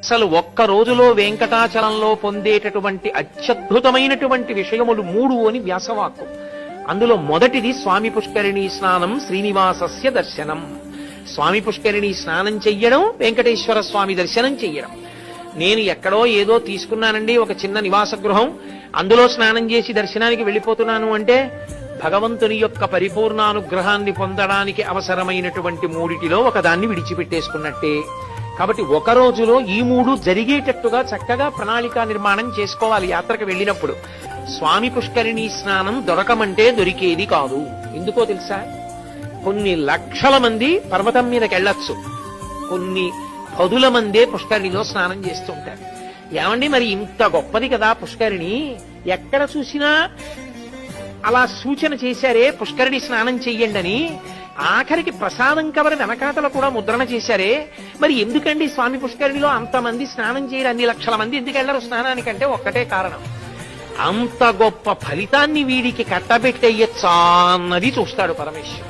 అసలు ఒక్క రోజులో వెంకటాచలంలో పొందేటటువంటి అత్యద్భుతమైనటువంటి విషయములు 3 అని వ్యాసవాక్కు. అందులో మొదటిది స్వామి పుష్కరిణీ స్నానం, శ్రీనివాసస్య దర్శనం. స్వామి పుష్కరిణీ స్నానం చెయ్యడం, వెంకటేశ్వర స్వామి దర్శనం చెయ్యడం. నేను ఎక్కడో ఏదో తీసుకున్నానండి ఒక చిన్న నివాస గృహం, అందులో స్నానం చేసి దర్శనానికి వెళ్ళిపోతున్నాను అంటే భగవంతుని యొక్క పరిపూర్ణానుగ్రహాన్ని పొందడానికి అవసరమైనటువంటి 3టిలో ఒకదాన్ని విడిచిపెట్టేసుకున్నట్టే. కాబట్టి ఒక రోజులో ఈ 3 జరిగేటట్టుగా చక్కగా ప్రణాళికా నిర్మాణం చేసుకోవాలి. యాత్రకు వెళ్ళినప్పుడు స్వామి పుష్కరిణీ స్నానం దొరకమంటే దొరికేది కాదు. ఎందుకో తెలుసా? కొన్ని లక్షల మంది పర్వతం మీదకి వెళ్ళొచ్చు, కొన్ని పదుల మందే పుష్కరిణిలో స్నానం చేస్తుంటారు. ఏమండి మరి ఇంత గొప్పది కదా పుష్కరిణి, ఎక్కడ చూసినా అలా సూచన చేశారే పుష్కరిణి స్నానం చెయ్యండి అని. ఆఖరికి ప్రసాదం కవర్ వెనకాతల కూడా ముద్రణ చేశారే, మరి ఎందుకండి స్వామి పుష్కరిణిలో అంతమంది స్నానం చేయరు, అన్ని లక్షల మంది ఎందుకు వెళ్ళరు స్నానానికంటే ఒక్కటే కారణం, అంత గొప్ప ఫలితాన్ని వీడికి కట్టబెట్టేయచ్చా అన్నది చూస్తాడు పరమేశ్వరుడు.